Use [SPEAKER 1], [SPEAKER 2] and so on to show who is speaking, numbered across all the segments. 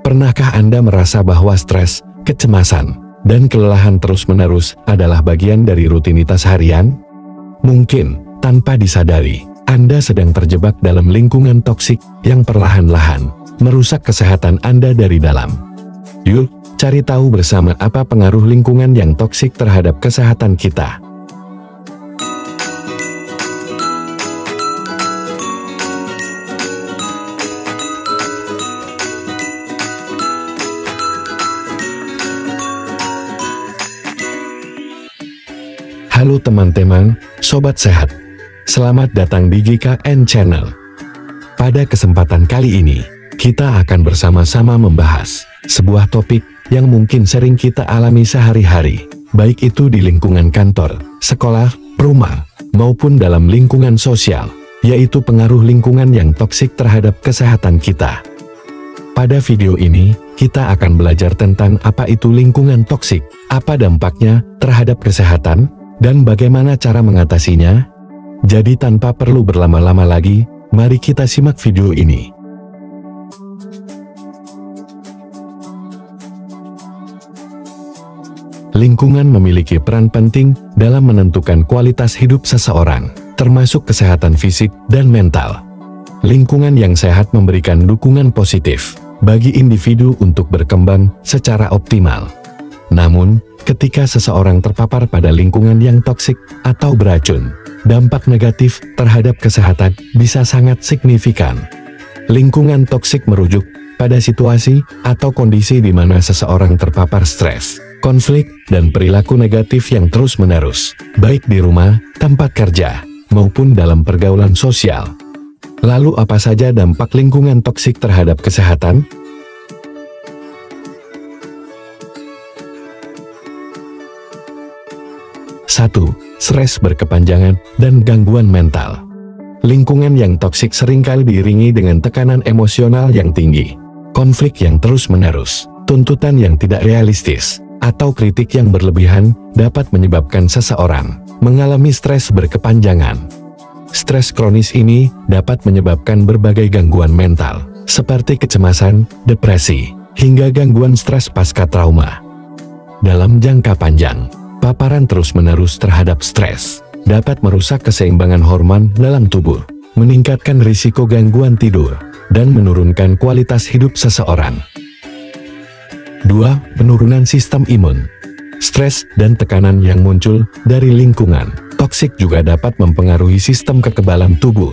[SPEAKER 1] Pernahkah Anda merasa bahwa stres, kecemasan, dan kelelahan terus-menerus adalah bagian dari rutinitas harian? Mungkin, tanpa disadari, Anda sedang terjebak dalam lingkungan toksik yang perlahan-lahan merusak kesehatan Anda dari dalam. Yuk, cari tahu bersama apa pengaruh lingkungan yang toksik terhadap kesehatan kita. Halo teman-teman, sobat sehat. Selamat datang di GKN Channel. Pada kesempatan kali ini, kita akan bersama-sama membahas sebuah topik yang mungkin sering kita alami sehari-hari, baik itu di lingkungan kantor, sekolah, rumah, maupun dalam lingkungan sosial, yaitu pengaruh lingkungan yang toksik terhadap kesehatan kita. Pada video ini, kita akan belajar tentang apa itu lingkungan toksik, apa dampaknya terhadap kesehatan, dan bagaimana cara mengatasinya. Jadi tanpa perlu berlama-lama lagi, mari kita simak video ini. Lingkungan memiliki peran penting dalam menentukan kualitas hidup seseorang, termasuk kesehatan fisik dan mental. Lingkungan yang sehat memberikan dukungan positif bagi individu untuk berkembang secara optimal. Namun, ketika seseorang terpapar pada lingkungan yang toksik atau beracun, dampak negatif terhadap kesehatan bisa sangat signifikan. Lingkungan toksik merujuk pada situasi atau kondisi di mana seseorang terpapar stres, konflik, dan perilaku negatif yang terus-menerus, baik di rumah, tempat kerja, maupun dalam pergaulan sosial. Lalu apa saja dampak lingkungan toksik terhadap kesehatan? 1. Stres berkepanjangan dan gangguan mental. Lingkungan yang toksik seringkali diiringi dengan tekanan emosional yang tinggi, konflik yang terus-menerus, tuntutan yang tidak realistis, atau kritik yang berlebihan dapat menyebabkan seseorang mengalami stres berkepanjangan. Stres kronis ini dapat menyebabkan berbagai gangguan mental, seperti kecemasan, depresi, hingga gangguan stres pasca trauma. Dalam jangka panjang, paparan terus-menerus terhadap stres dapat merusak keseimbangan hormon dalam tubuh, meningkatkan risiko gangguan tidur, dan menurunkan kualitas hidup seseorang. 2. Penurunan sistem imun. Stres dan tekanan yang muncul dari lingkungan toksik juga dapat mempengaruhi sistem kekebalan tubuh.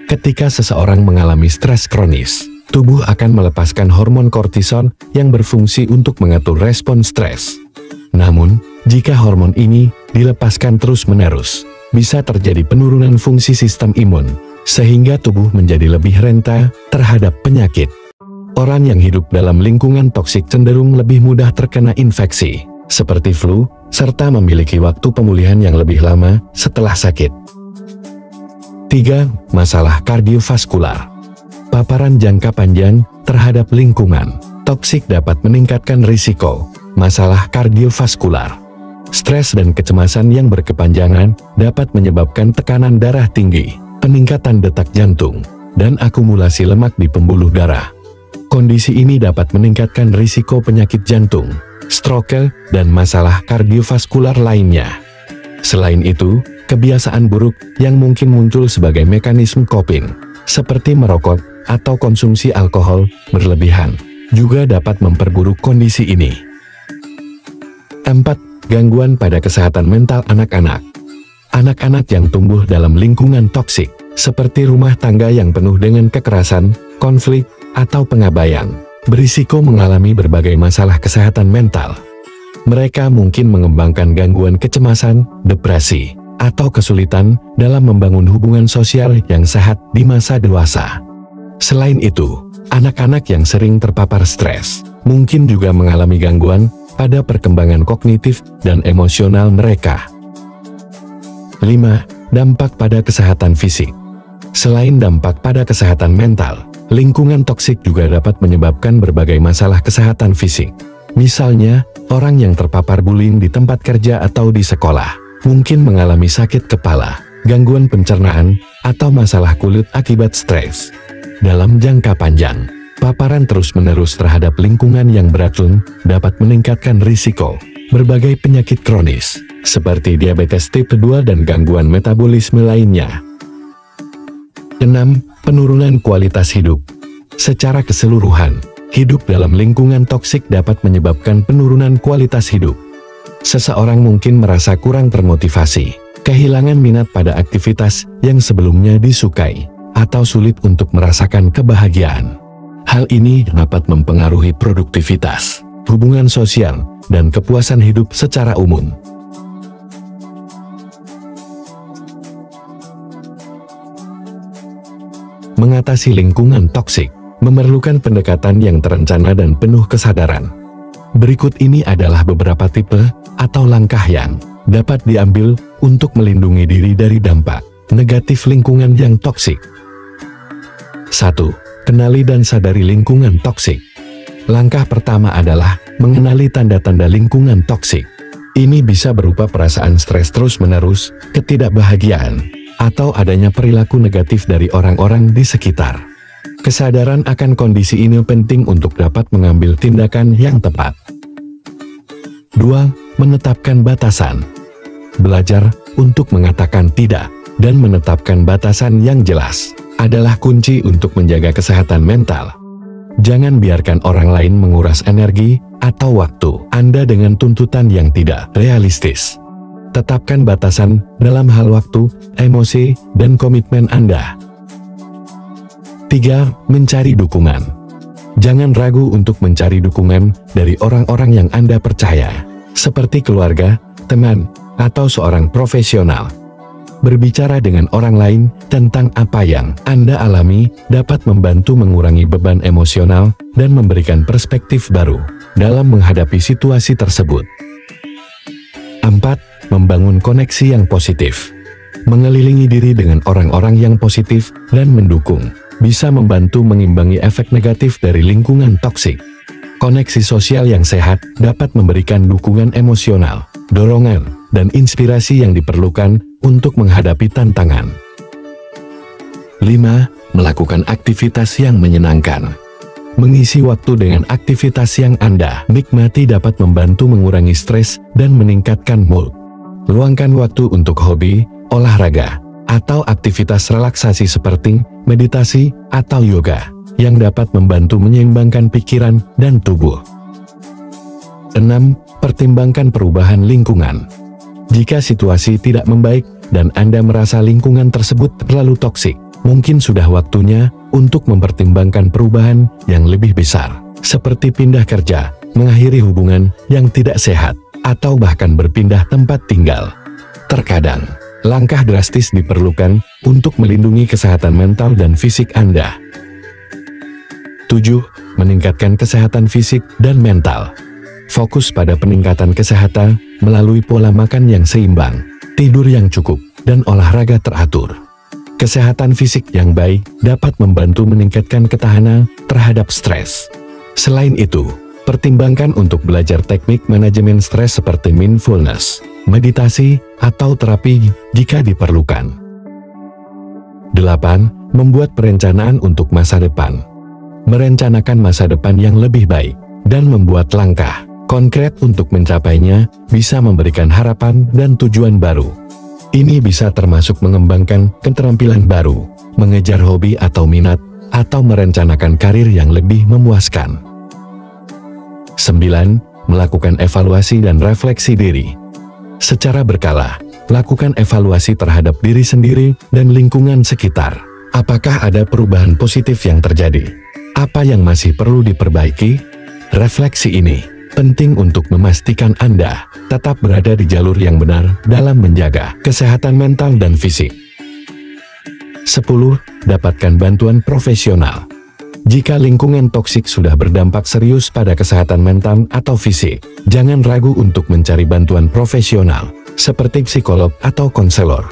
[SPEAKER 1] Ketika seseorang mengalami stres kronis, tubuh akan melepaskan hormon kortison yang berfungsi untuk mengatur respon stres. Namun, jika hormon ini dilepaskan terus-menerus, bisa terjadi penurunan fungsi sistem imun, sehingga tubuh menjadi lebih rentan terhadap penyakit. Orang yang hidup dalam lingkungan toksik cenderung lebih mudah terkena infeksi, seperti flu, serta memiliki waktu pemulihan yang lebih lama setelah sakit. 3. Masalah kardiovaskular. Paparan jangka panjang terhadap lingkungan toksik dapat meningkatkan risiko masalah kardiovaskular. Stres dan kecemasan yang berkepanjangan dapat menyebabkan tekanan darah tinggi, peningkatan detak jantung, dan akumulasi lemak di pembuluh darah. Kondisi ini dapat meningkatkan risiko penyakit jantung, stroke, dan masalah kardiovaskular lainnya. Selain itu, kebiasaan buruk yang mungkin muncul sebagai mekanisme coping, seperti merokok atau konsumsi alkohol berlebihan, juga dapat memperburuk kondisi ini. 4. Gangguan pada kesehatan mental anak-anak. Anak-anak yang tumbuh dalam lingkungan toksik, seperti rumah tangga yang penuh dengan kekerasan, konflik, atau pengabaian, berisiko mengalami berbagai masalah kesehatan mental. Mereka mungkin mengembangkan gangguan kecemasan, depresi, atau kesulitan dalam membangun hubungan sosial yang sehat di masa dewasa. Selain itu, anak-anak yang sering terpapar stres, mungkin juga mengalami gangguan pada perkembangan kognitif dan emosional mereka. 5. Dampak pada kesehatan fisik. Selain dampak pada kesehatan mental, lingkungan toksik juga dapat menyebabkan berbagai masalah kesehatan fisik. Misalnya, orang yang terpapar bullying di tempat kerja atau di sekolah, mungkin mengalami sakit kepala, gangguan pencernaan, atau masalah kulit akibat stres. Dalam jangka panjang, Paparan terus-menerus terhadap lingkungan yang beracun dapat meningkatkan risiko berbagai penyakit kronis, seperti diabetes tipe 2 dan gangguan metabolisme lainnya. 6. Penurunan kualitas hidup. Secara keseluruhan, hidup dalam lingkungan toksik dapat menyebabkan penurunan kualitas hidup. Seseorang mungkin merasa kurang termotivasi, kehilangan minat pada aktivitas yang sebelumnya disukai, atau sulit untuk merasakan kebahagiaan. Hal ini dapat mempengaruhi produktivitas, hubungan sosial, dan kepuasan hidup secara umum. Mengatasi lingkungan toksik memerlukan pendekatan yang terencana dan penuh kesadaran. Berikut ini adalah beberapa tipe atau langkah yang dapat diambil untuk melindungi diri dari dampak negatif lingkungan yang toksik. 1. Kenali dan sadari lingkungan toksik. Langkah pertama adalah mengenali tanda-tanda lingkungan toksik. Ini bisa berupa perasaan stres terus-menerus, ketidakbahagiaan, atau adanya perilaku negatif dari orang-orang di sekitar. Kesadaran akan kondisi ini penting untuk dapat mengambil tindakan yang tepat. 2. Menetapkan batasan. Belajar untuk mengatakan tidak dan menetapkan batasan yang jelas adalah kunci untuk menjaga kesehatan mental. Jangan biarkan orang lain menguras energi atau waktu Anda dengan tuntutan yang tidak realistis. Tetapkan batasan dalam hal waktu, emosi, dan komitmen Anda. 3. Mencari dukungan. Jangan ragu untuk mencari dukungan dari orang-orang yang Anda percaya, seperti keluarga, teman, atau seorang profesional. Berbicara dengan orang lain tentang apa yang Anda alami dapat membantu mengurangi beban emosional dan memberikan perspektif baru dalam menghadapi situasi tersebut. 4. Membangun koneksi yang positif. Mengelilingi diri dengan orang-orang yang positif dan mendukung bisa membantu mengimbangi efek negatif dari lingkungan toksik. Koneksi sosial yang sehat dapat memberikan dukungan emosional, dorongan, dan inspirasi yang diperlukan untuk menghadapi tantangan. 5. Melakukan aktivitas yang menyenangkan. Mengisi waktu dengan aktivitas yang Anda nikmati dapat membantu mengurangi stres dan meningkatkan mood. Luangkan waktu untuk hobi, olahraga, atau aktivitas relaksasi seperti meditasi atau yoga yang dapat membantu menyeimbangkan pikiran dan tubuh. 6. Pertimbangkan perubahan lingkungan. Jika situasi tidak membaik dan Anda merasa lingkungan tersebut terlalu toksik, mungkin sudah waktunya untuk mempertimbangkan perubahan yang lebih besar, seperti pindah kerja, mengakhiri hubungan yang tidak sehat, atau bahkan berpindah tempat tinggal. Terkadang, langkah drastis diperlukan untuk melindungi kesehatan mental dan fisik Anda. 7. Meningkatkan kesehatan fisik dan mental. Fokus pada peningkatan kesehatan melalui pola makan yang seimbang, tidur yang cukup, dan olahraga teratur. Kesehatan fisik yang baik dapat membantu meningkatkan ketahanan terhadap stres. Selain itu, pertimbangkan untuk belajar teknik manajemen stres seperti mindfulness, meditasi, atau terapi jika diperlukan. 8. Membuat perencanaan untuk masa depan. Merencanakan masa depan yang lebih baik dan membuat langkah konkret untuk mencapainya bisa memberikan harapan dan tujuan baru. Ini bisa termasuk mengembangkan keterampilan baru, mengejar hobi atau minat, atau merencanakan karir yang lebih memuaskan. 9. Melakukan evaluasi dan refleksi diri. Secara berkala, lakukan evaluasi terhadap diri sendiri dan lingkungan sekitar. Apakah ada perubahan positif yang terjadi? Apa yang masih perlu diperbaiki? Refleksi ini penting untuk memastikan Anda tetap berada di jalur yang benar dalam menjaga kesehatan mental dan fisik. 10. Dapatkan bantuan profesional. Jika lingkungan toksik sudah berdampak serius pada kesehatan mental atau fisik, jangan ragu untuk mencari bantuan profesional, seperti psikolog atau konselor.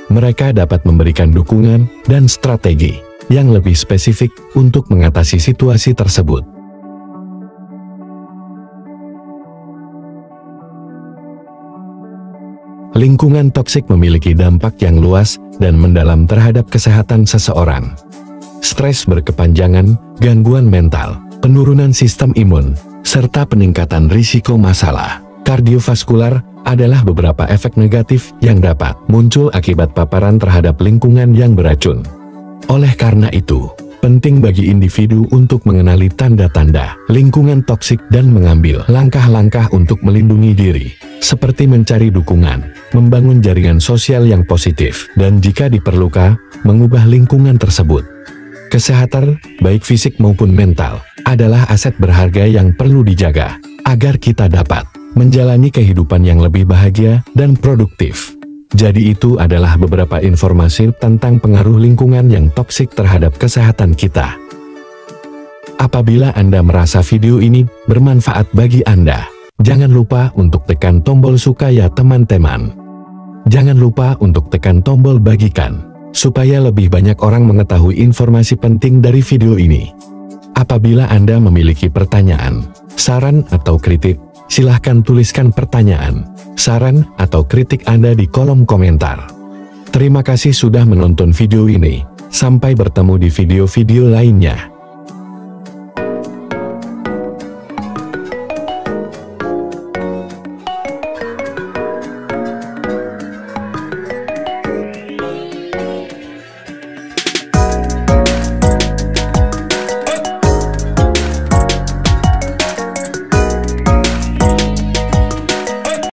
[SPEAKER 1] Mereka dapat memberikan dukungan dan strategi yang lebih spesifik untuk mengatasi situasi tersebut. Lingkungan toksik memiliki dampak yang luas dan mendalam terhadap kesehatan seseorang. stres berkepanjangan, gangguan mental, penurunan sistem imun, serta peningkatan risiko masalah kardiovaskular adalah beberapa efek negatif yang dapat muncul akibat paparan terhadap lingkungan yang beracun. Oleh karena itu, penting bagi individu untuk mengenali tanda-tanda lingkungan toksik dan mengambil langkah-langkah untuk melindungi diri, seperti mencari dukungan, membangun jaringan sosial yang positif, dan jika diperlukan, mengubah lingkungan tersebut. Kesehatan, baik fisik maupun mental, adalah aset berharga yang perlu dijaga, agar kita dapat menjalani kehidupan yang lebih bahagia dan produktif. Jadi itu adalah beberapa informasi tentang pengaruh lingkungan yang toksik terhadap kesehatan kita. Apabila Anda merasa video ini bermanfaat bagi Anda, jangan lupa untuk tekan tombol suka ya teman-teman. Jangan lupa untuk tekan tombol bagikan, supaya lebih banyak orang mengetahui informasi penting dari video ini. Apabila Anda memiliki pertanyaan, saran atau kritik, silahkan tuliskan pertanyaan, saran, atau kritik Anda di kolom komentar. Terima kasih sudah menonton video ini. Sampai bertemu di video-video lainnya.